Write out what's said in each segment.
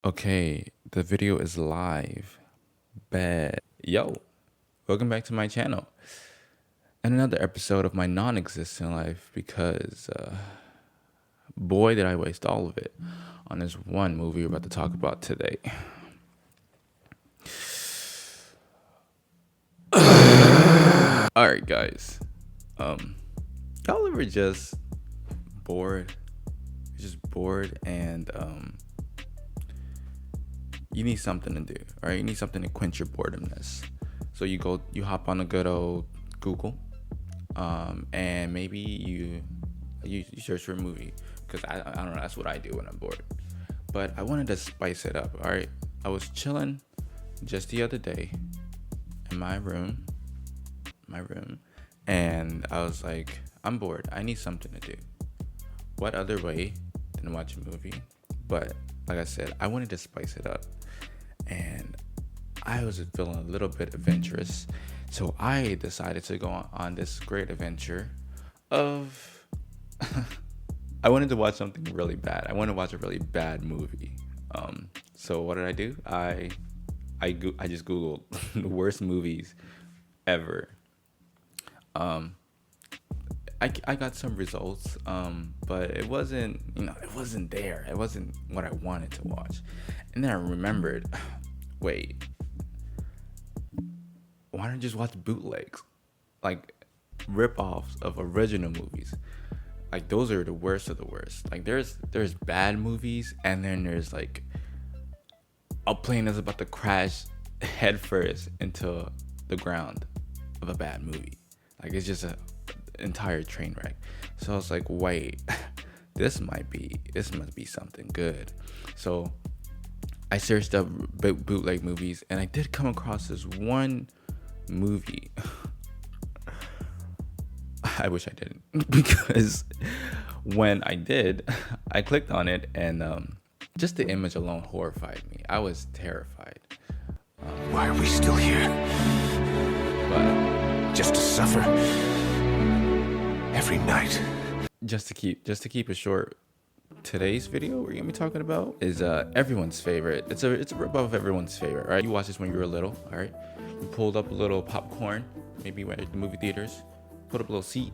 Okay, the video is live. Bad. Yo, welcome back to my channel. And another episode of my non-existent life because, boy, did I waste all of it on this one movie we're about to talk about today. Alright, guys. Y'all ever just bored? You're just bored and, you need something to do, all right? You need something to quench your boredomness. So you hop on a good old Google, and maybe you search for a movie, because I don't know, that's what I do when I'm bored. But I wanted to spice it up, all right? I was chilling just the other day in my room, and I was like, I'm bored. I need something to do. What other way than watch a movie? But like I said, I wanted to spice it up. And I was feeling a little bit adventurous, so I decided to go on this great adventure of I wanted to watch something really bad. I wanted to watch a really bad movie. So what did I do? I just Googled the worst movies ever. I got some results, but it wasn't there. It wasn't what I wanted to watch. And then I remembered, wait, why don't I just watch bootlegs? Like rip-offs of original movies. Like those are the worst of the worst. Like there's bad movies, and then there's like a plane that's about to crash headfirst into the ground of a bad movie. Like it's just a entire train wreck. So I was like, wait, this must be something good. So I searched up bootleg movies, and I did come across this one movie. I wish I didn't, because when I did, I clicked on it, and just the image alone horrified me. I was terrified. Why are we still here? But Just to suffer every night. just to keep it short, today's video we're gonna be talking about is everyone's favorite. It's a rip off of everyone's favorite, right? You watched this when you were little, all right? You pulled up a little popcorn, maybe went at the movie theaters, put up a little seat,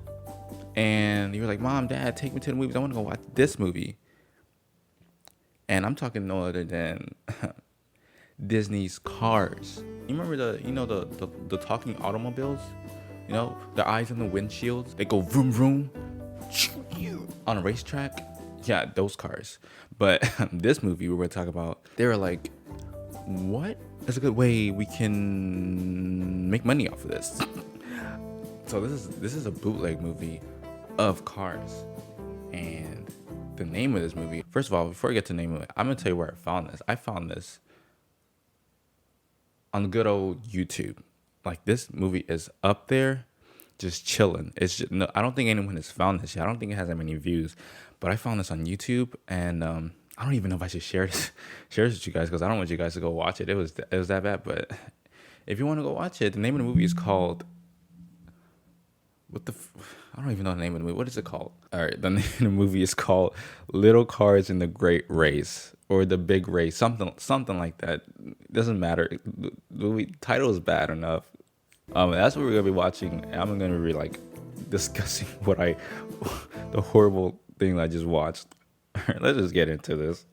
and you were like, Mom, Dad, take me to the movies. I want to go watch this movie. And I'm talking no other than Disney's Cars. You remember the talking automobiles? You know, the eyes on the windshields, they go vroom vroom on a racetrack. Yeah, those cars. But this movie we were talking about, they were like, what is a good way we can make money off of this? So this is a bootleg movie of Cars. And the name of this movie, first of all, before I get to the name of it, I'm gonna tell you where I found this. I found this on good old YouTube. Like, this movie is up there just chilling. It's just, no, I don't think anyone has found this yet. I don't think it has that many views, but I found this on YouTube, and I don't even know if I should share this with you guys, because I don't want you guys to go watch it. It was that bad. But if you want to go watch it, the name of the movie is called I don't even know the name of the movie. What is it called? All right, the name of the movie is called Little Cars in the Great Race, or The Big Race, something like that. Doesn't matter. The movie title is bad enough. That's what we're gonna be watching. I'm gonna be like discussing the horrible thing I just watched. All right, let's just get into this.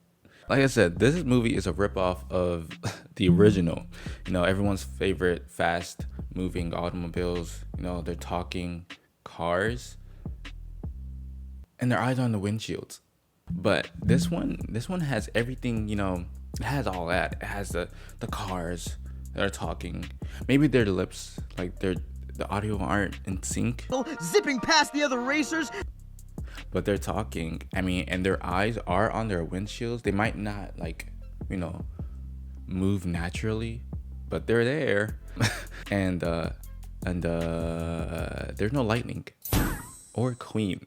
Like I said, this movie is a ripoff of the original. You know, everyone's favorite fast moving automobiles. You know, they're talking cars, and their eyes on the windshields. But this one has everything. You know, it has all that. It has the cars that are talking. Maybe their lips, like the audio aren't in sync, zipping past the other racers, but they're talking. I mean, and their eyes are on their windshields. They might not, like, you know, move naturally, but they're there. and there's no lightning or queen.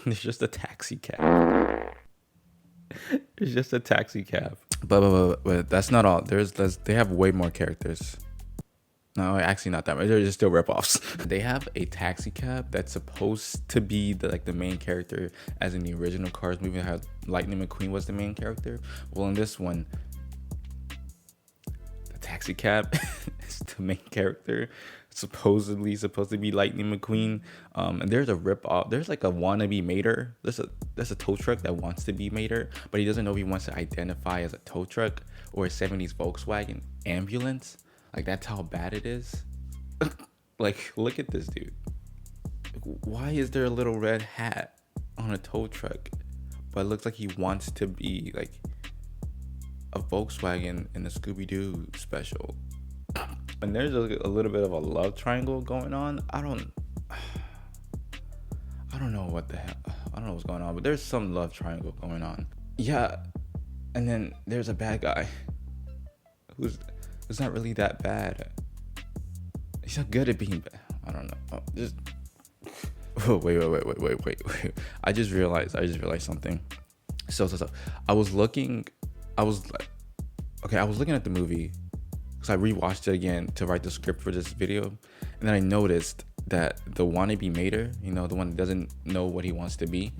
There's just a taxi cab. It's just a taxi cab. But that's not all. They have way more characters. No, actually not that much. They're just still ripoffs. They have a taxi cab that's supposed to be the main character, as in the original Cars movie, how Lightning McQueen was the main character. Well, in this one, taxi cab is the main character, supposedly supposed to be Lightning McQueen. And there's a rip off. There's like a wannabe Mater. There's a tow truck that wants to be Mater, but he doesn't know if he wants to identify as a tow truck or a 70s Volkswagen ambulance. Like, that's how bad it is. Like, look at this dude. Why is there a little red hat on a tow truck, but it looks like he wants to be like a Volkswagen in the Scooby-Doo special? And there's a little bit of a love triangle going on. I don't know what the hell. I don't know what's going on, but there's some love triangle going on. Yeah, and then there's a bad guy who's not really that bad. He's not good at being bad. I don't know. Wait. I just realized something. So. I was looking at the movie because I rewatched it again to write the script for this video, and then I noticed that the wannabe Mater, the one that doesn't know what he wants to be,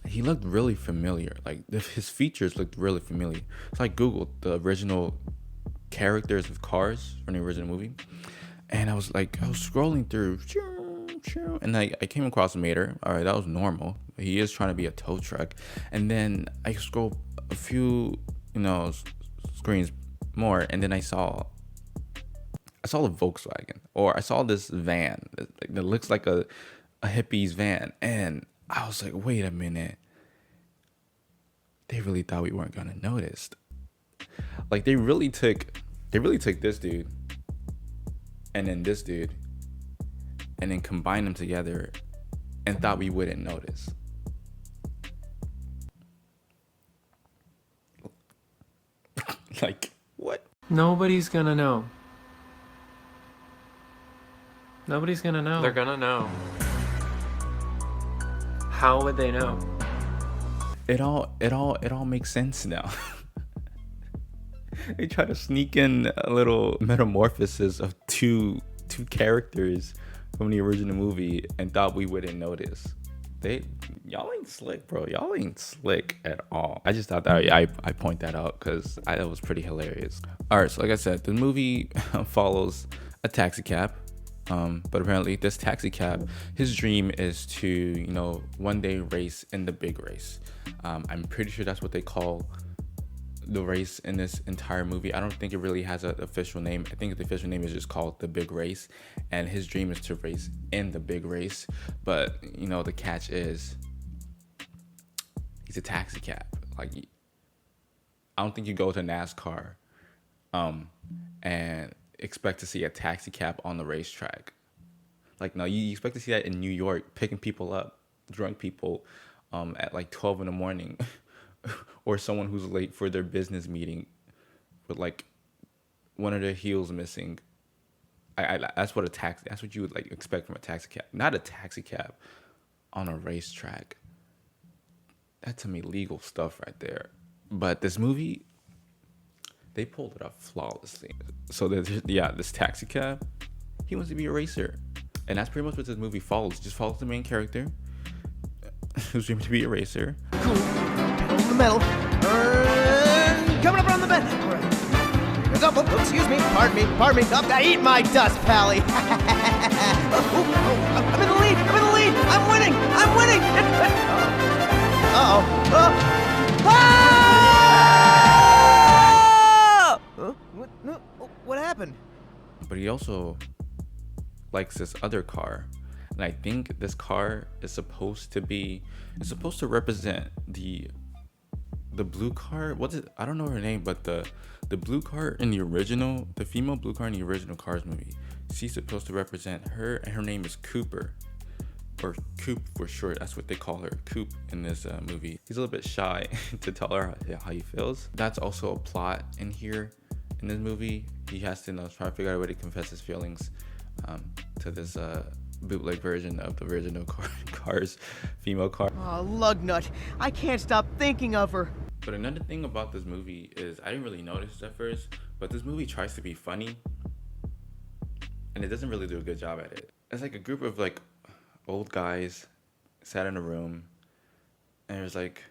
he looked really familiar. Like, his features looked really familiar. So I googled the original characters of cars from the original movie, and I was scrolling through, and I came across Mater. All right, that was normal. He is trying to be a tow truck. And then I scrolled a few screens more, and then I saw the Volkswagen, or I saw this van that looks like a hippie's van, and I was like, wait a minute, they really thought we weren't gonna notice. Like, they really took this dude and then this dude and then combined them together and thought we wouldn't notice. Like, what? Nobody's gonna know. Nobody's gonna know. They're gonna know. How would they know? It all makes sense now. They try to sneak in a little metamorphosis of two characters from the original movie and thought we wouldn't notice. Y'all ain't slick, bro. Y'all ain't slick at all. I just thought that I point that out because that was pretty hilarious. All right, so like I said, the movie follows a taxi cab. But apparently this taxi cab, his dream is to, one day race in the big race. I'm pretty sure that's what they call the race in this entire movie. I don't think it really has an official name. I think the official name is just called the big race, and his dream is to race in the big race. But the catch is he's a taxi cab. Like, I don't think you go to NASCAR and expect to see a taxi cab on the racetrack. Like, no, you expect to see that in New York, picking people up, drunk people, at like 12 in the morning, or someone who's late for their business meeting with like one of their heels missing. That's what you would like expect from a taxi cab, not a taxi cab on a racetrack. That's some illegal stuff right there. But this movie, they pulled it off flawlessly. So this taxi cab, he wants to be a racer, and that's pretty much what this movie follows. It just follows the main character who's dreaming to be a racer. Cool. Pedal to the metal. Coming up around the bend. All right. Here's up. Oh, excuse me. Pardon me. Oh, eat my dust, Pally. I'm in the lead. I'm winning. What happened? But he also likes this other car, and I think this car is supposed to represent the blue car. What's it? I don't know her name, but the blue car in the original, the female blue car in the original Cars movie, she's supposed to represent her, and her name is Cooper, or Coop for short. That's what they call her, Coop, in this movie. He's a little bit shy to tell her how he feels. That's also a plot in here. In this movie, he has to try to figure out a way to confess his feelings to this bootleg version of the original Cars female car. Oh, Lugnut. I can't stop thinking of her. But another thing about this movie is, I didn't really notice at first, but this movie tries to be funny, and it doesn't really do a good job at it. It's like a group of like old guys sat in a room, and it's like,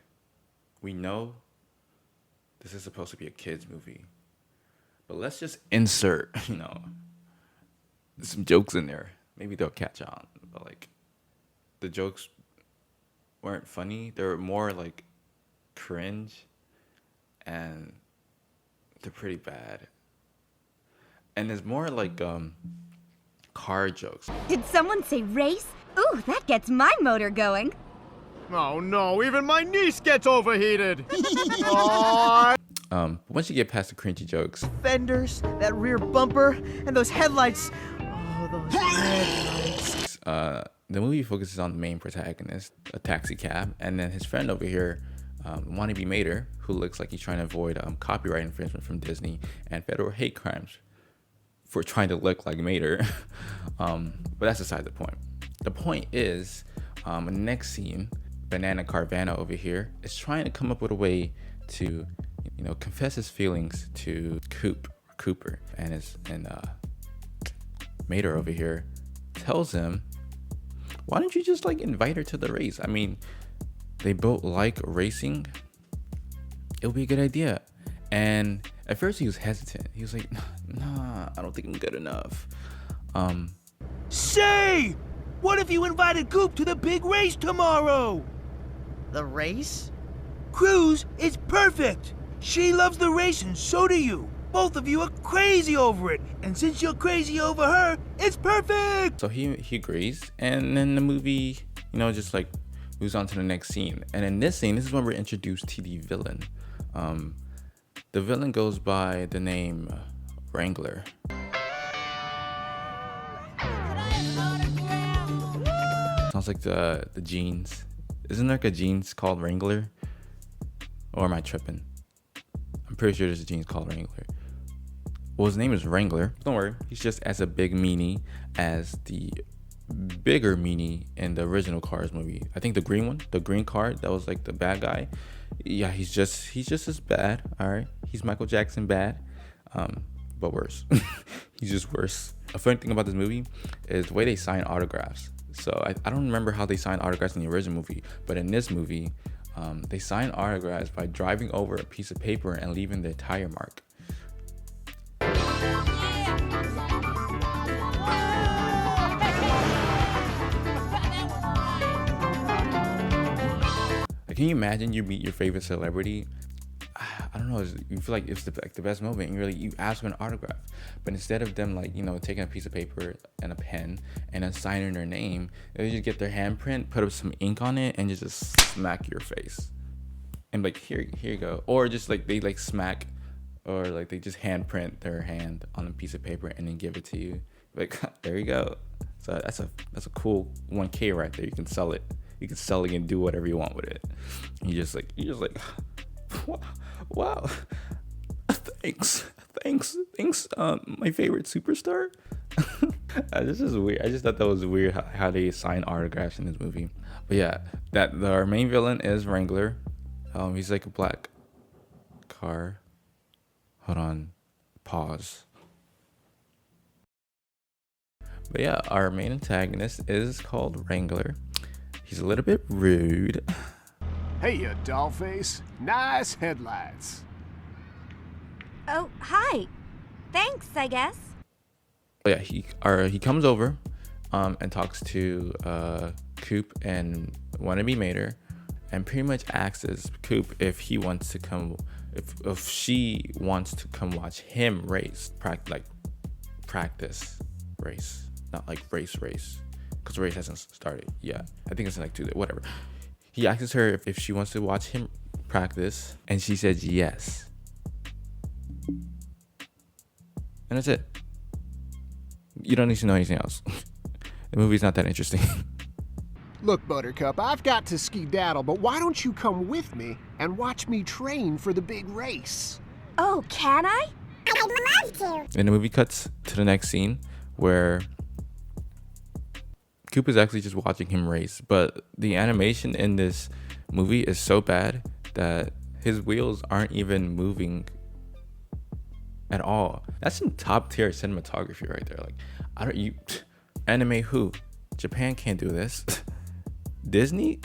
we know this is supposed to be a kids movie, But let's just insert, some jokes in there. Maybe they'll catch on. But like, the jokes weren't funny. They were more like cringe, and they're pretty bad. And it's more like car jokes. Did someone say race? Ooh, that gets my motor going. Oh no, even my niece gets overheated. Once you get past the cringy jokes, Fenders, that rear bumper, and those headlights. Oh, those headlights. the movie focuses on the main protagonist, a taxi cab, and then his friend over here, wannabe Mater, who looks like he's trying to avoid copyright infringement from Disney and federal hate crimes for trying to look like Mater. But that's beside the point. The point is, in the next scene, Banana Carvana over here is trying to come up with a way to, confess his feelings to Cooper, and Mater over here tells him, why don't you just invite her to the race? I mean, they both like racing. It would be a good idea. And at first he was hesitant. He was like, nah, I don't think I'm good enough. Say, what if you invited Coop to the big race tomorrow? The race? Cruz is perfect. She loves the race and so do you. Both of you are crazy over it. And since you're crazy over her, it's perfect. So he agrees. And then the movie, just moves on to the next scene. And in this scene, this is when we're introduced to the villain. The villain goes by the name Wrangler. Sounds like the jeans. Isn't there a jeans called Wrangler? Or am I tripping? I'm pretty sure there's a jeans called Wrangler. Well, his name is Wrangler. Don't worry, he's just as a big meanie as the bigger meanie in the original Cars movie. I think the green one, the green car, that was the bad guy. Yeah, he's just as bad. All right, he's Michael Jackson bad, but worse. He's just worse. A funny thing about this movie is the way they sign autographs. So I don't remember how they signed autographs in the original movie, but in this movie, they sign autographs by driving over a piece of paper and leaving their tire mark. Can you imagine you meet your favorite celebrity? I don't know. You feel like it's the best moment, and you ask for an autograph, but instead of them taking a piece of paper and a pen and then signing their name, they just get their handprint, put up some ink on it, and just smack your face, and here you go. Or just they smack, or they just handprint their hand on a piece of paper and then give it to you. There you go. So that's a cool 1K right there. You can sell it. You can sell it and do whatever you want with it. And you're just like, wow, thanks, my favorite superstar. This is weird. I just thought that was weird how they sign autographs in this movie. But yeah, our main villain is Wrangler. He's like a black car. Hold on, pause. But yeah, our main antagonist is called Wrangler. He's a little bit rude. Hey, you dollface. Nice headlights. Oh, hi. Thanks, I guess. But yeah, he comes over and talks to Coop and wannabe Mater, and pretty much asks Coop if he wants to come, if she wants to come watch him race, practice race, not race. Because the race hasn't started yet. I think it's in 2 days, whatever. He asks her if she wants to watch him practice, and she says yes. And that's it. You don't need to know anything else. The movie's not that interesting. Look, Buttercup, I've got to skedaddle, but why don't you come with me and watch me train for the big race? Oh, can I? I'd love to. And the movie cuts to the next scene where Coop is actually just watching him race, but the animation in this movie is so bad that his wheels aren't even moving at all. That's some top tier cinematography right there. Anime who? Japan can't do this. Disney,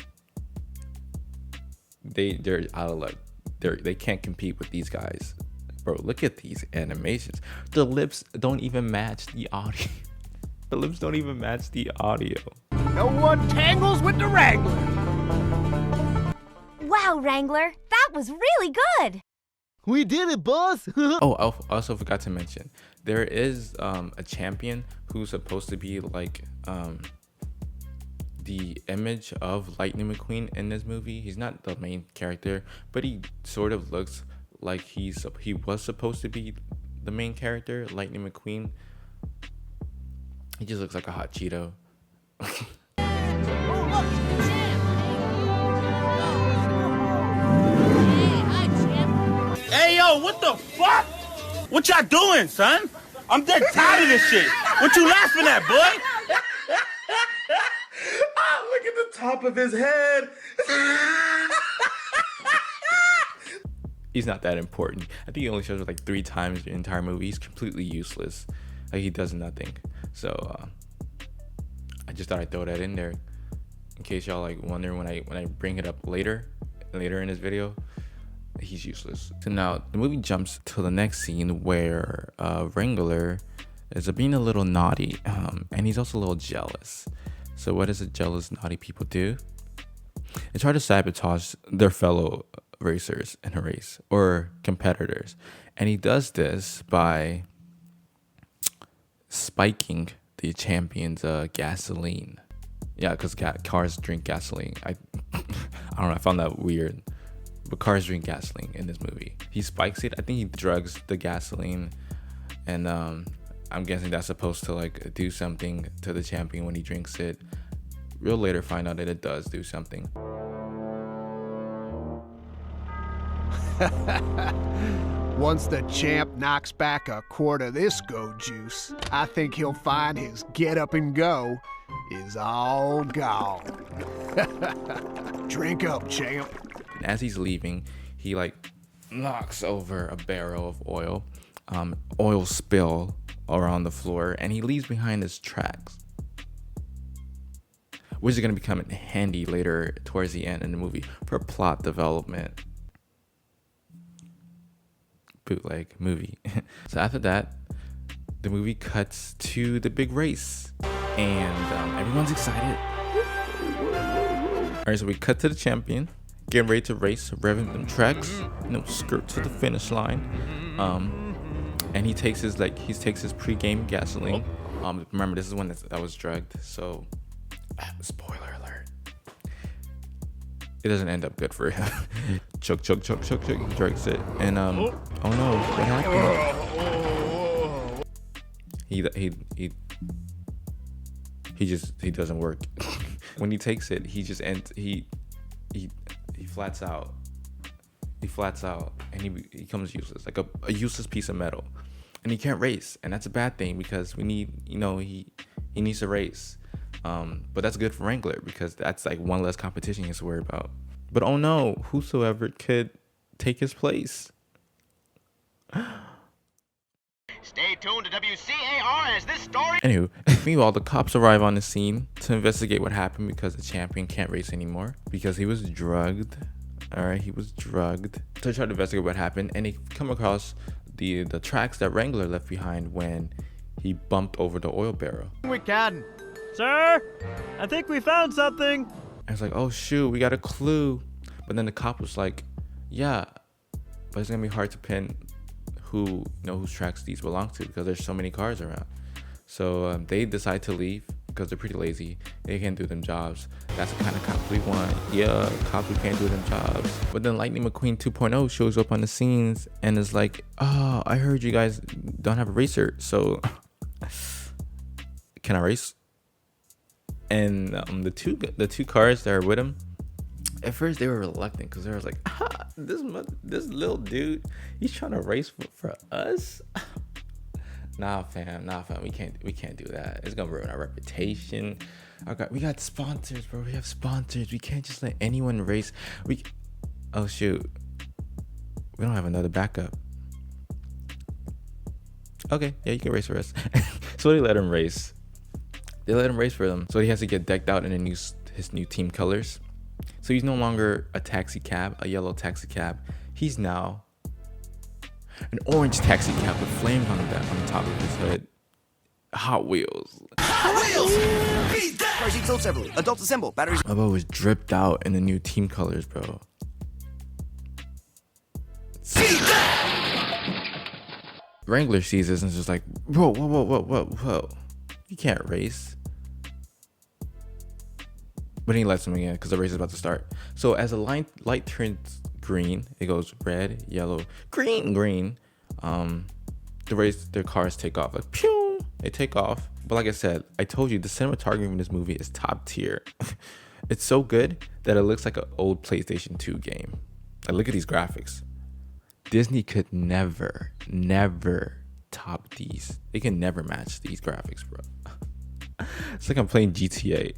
they're out of luck. They can't compete with these guys Bro, look at these animations. The lips don't even match the audio. The lips don't even match the audio. No one tangles with the Wrangler. Wow, Wrangler, that was really good. We did it, boss. Oh, I also forgot to mention, there is a champion who's supposed to be like the image of Lightning McQueen in this movie. He's not the main character, but he sort of looks like he was supposed to be the main character, Lightning McQueen. He just looks like a hot Cheeto. Hey, yo, what the fuck? What y'all doing, son? I'm dead tired of this shit. What you laughing at, boy? Look at the top of his head. He's not that important. I think he only shows up like 3 times the entire movie. He's completely useless. Like, he does nothing. So I just thought I'd throw that in there in case y'all like wonder when I bring it up later in this video. He's useless. So now the movie jumps to the next scene where Wrangler is being a little naughty, and he's also a little jealous. So what does the jealous, naughty people do? They try to sabotage their fellow racers in a race or competitors, and he does this by spiking the champion's gasoline. Yeah, because cars drink gasoline. I don't know, I found that weird, but cars drink gasoline in this movie. He spikes it. I think he drugs the gasoline, and I'm guessing that's supposed to like do something to the champion when he drinks it. We'll later find out that it does do something. Once the champ knocks back a quart of this go juice, I think he'll find his get up and go is all gone. Drink up, champ. And as he's leaving, he like knocks over a barrel of oil, oil spill around the floor, and he leaves behind his tracks, which is going to become handy later towards the end in the movie for plot development. Bootleg movie. So after that, the movie cuts to the big race, and everyone's excited. All right, so we cut to the champion getting ready to race, revving them tracks, skirt to the finish line. And he takes his pre-game gasoline. Remember, this is one that was drugged, so spoiler alert. It doesn't end up good for him. Chug. He drugs it, and oh no, what happened? He doesn't work. When he takes it, he just ends. He flats out. He flats out, and he becomes useless, like a useless piece of metal. And he can't race, and that's a bad thing because we need, he needs to race. But that's good for Wrangler because that's like one less competition he has to worry about. But oh no, whosoever could take his place. Stay tuned to WCAR as this story. Anywho, meanwhile, the cops arrive on the scene to investigate what happened because the champion can't race anymore because he was drugged. All right, he was drugged. So they try to investigate what happened, and they come across the tracks that Wrangler left behind when he bumped over the oil barrel. We can. Sir, I think we found something. And it's like, oh shoot, we got a clue. But then the cop was like, yeah, but it's gonna be hard to pin whose tracks these belong to because there's so many cars around. So they decide to leave because they're pretty lazy. They can't do them jobs. That's the kind of cops we want. Yeah, cops who can't do them jobs. But then Lightning McQueen 2.0 shows up on the scenes and is like, oh, I heard you guys don't have a racer, so can I race? And the two cars that are with him, at first they were reluctant because they were like, this little dude, he's trying to race for us. Nah, fam, we can't do that. It's gonna ruin our reputation. We got sponsors, bro. We have sponsors. We can't just let anyone race. Oh shoot, we don't have another backup. Okay, yeah, you can race for us. So they let him race. They let him race for them. So he has to get decked out in his new team colors. So he's no longer a taxi cab, a yellow taxi cab. He's now An orange taxi cab with flames on the top of his hood. Hot Wheels. Car seats sold separately. Adults assemble. Batteries. My boy was dripped out in the new team colors, bro. Wrangler sees this and is just like, whoa, whoa, whoa, whoa, whoa, whoa. You can't race. But he lets him again because the race is about to start. So as the light turns green, it goes red, yellow, green, green. Their cars take off. Like, pew! They take off. But like I said, I told you the cinematography in this movie is top tier. It's so good that it looks like an old PlayStation 2 game. Like, look at these graphics. Disney could never top these. They can never match these graphics, bro. It's like I'm playing GTA.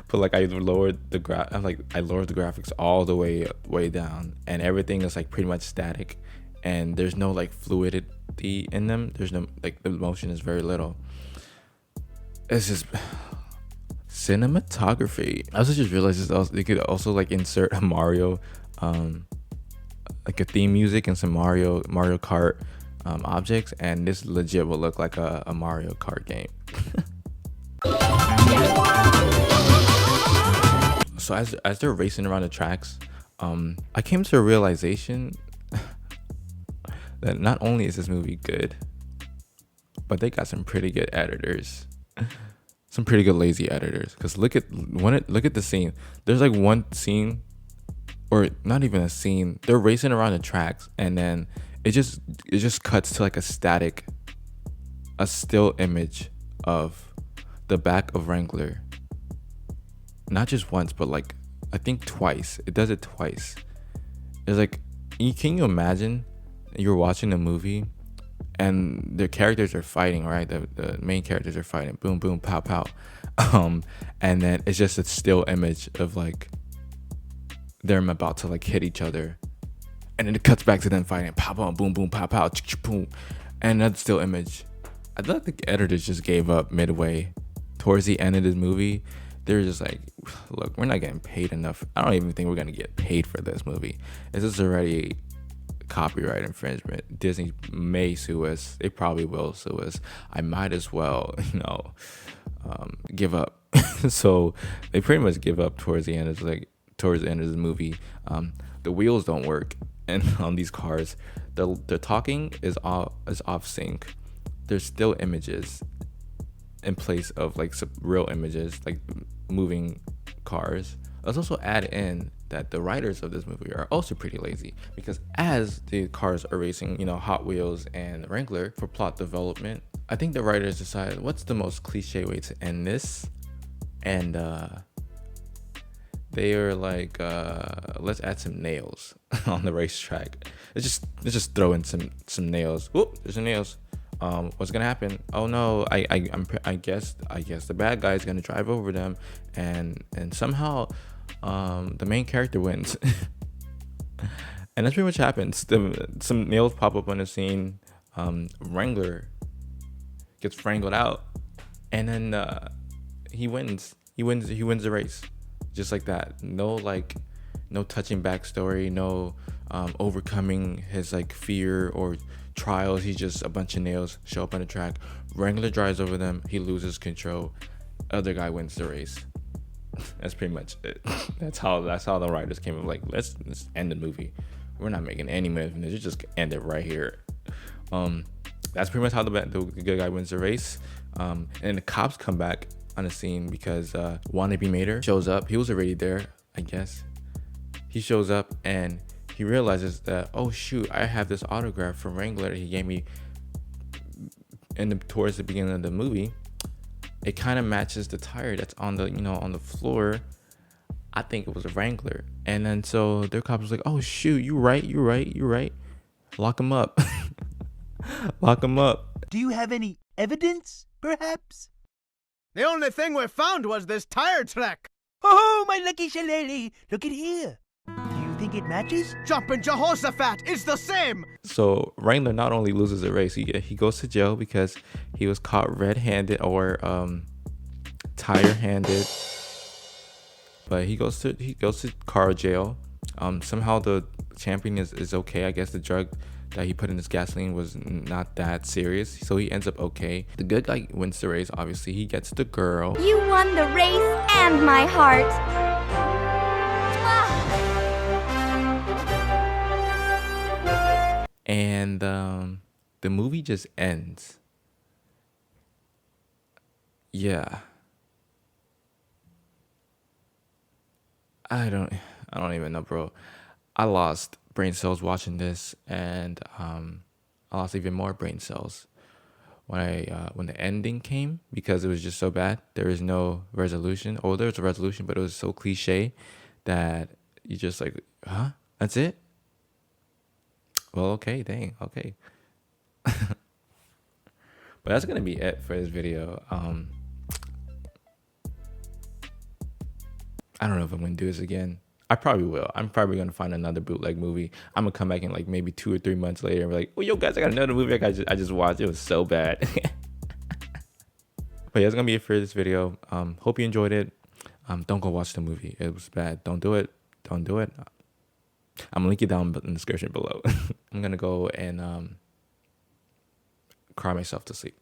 But like I lowered the graphics all the way down, and everything is like pretty much static, and there's no like fluidity in them. There's no like, the motion is very little. It's just cinematography. I also just realized they could also like insert a Mario, like a theme music and some Mario Kart objects, and this legit will look like a Mario Kart game. So as they're racing around the tracks, I came to a realization that not only is this movie good, but they got some pretty good editors, some pretty good lazy editors. Because look at the scene. There's like one scene, or not even a scene. They're racing around the tracks, and then it just cuts to like a still image of the back of Wrangler. Not just once, but like I think twice. It does it twice. It's like, can you imagine you're watching a movie and the characters are fighting, right? The main characters are fighting, boom, boom, pow, pow, and then it's just a still image of like them about to like hit each other, and then it cuts back to them fighting, pow, pow, boom, boom, pow, pow, boom, and another still image. I thought the editors just gave up midway towards the end of this movie. They're just like, look, we're not getting paid enough. I don't even think we're gonna get paid for this movie. This is already copyright infringement. Disney may sue us. They probably will sue us. I might as well, give up. So they pretty much give up towards the end of the movie. The wheels don't work, and on these cars, the talking is off sync. There's still images in place of like some real images, like moving cars. Let's also add in that the writers of this movie are also pretty lazy, because as the cars are racing, Hot Wheels and Wrangler, for plot development, I think the writers decided what's the most cliche way to end this, and they are like, let's add some nails on the racetrack. Let's just throw in some nails. Whoop, there's some nails. What's gonna happen? Oh no, I guess the bad guy is gonna drive over them, and somehow the main character wins. And that's pretty much happens. Some nails pop up on the scene. Wrangler gets wrangled out, and then he wins the race, just like that. No touching backstory, no overcoming his like fear or trials. He's just a bunch of nails show up on the track. Wrangler drives over them. He loses control. Other guy wins the race. That's pretty much it. That's how the writers came up. Like, let's end the movie. We're not making any money from this. Just end it right here. That's pretty much how the good guy wins the race. And the cops come back on the scene because Wannabe Mater shows up. He was already there, I guess. He shows up and he realizes that, oh shoot, I have this autograph from Wrangler that he gave me towards the beginning of the movie. It kind of matches the tire that's on the floor. I think it was a Wrangler. And then so their cop was like, oh shoot, you're right. Lock him up. Lock him up. Do you have any evidence, perhaps? The only thing we found was this tire track. Oh, my lucky shillelagh. Look at here. Do you think it matches? Jumpin' Jehoshaphat, it's the same. So Wrangler not only loses the race, he goes to jail because he was caught red-handed or tire-handed. But he goes to car jail, Somehow the champion is okay. I guess the drug that he put in his gasoline was not that serious, so he ends up okay. The good guy wins the race. Obviously, he gets the girl. You won the race and my heart. And the movie just ends. Yeah. I don't even know, bro. I lost brain cells watching this, and I lost even more brain cells when the ending came, because it was just so bad. There is no resolution. Oh, there was a resolution, but it was so cliche that you just like, huh? That's it? Well, okay, dang, okay. But that's gonna be it for this video. I don't know if I'm gonna do this again. I probably will. I'm probably gonna find another bootleg movie. I'm gonna come back in like maybe 2 or 3 months later and be like, "Oh, yo, guys, I got another movie I just watched. It was so bad." But yeah, that's gonna be it for this video. Hope you enjoyed it. Don't go watch the movie. It was bad. Don't do it. Don't do it. I'm gonna link it down in the description below. I'm gonna go and cry myself to sleep.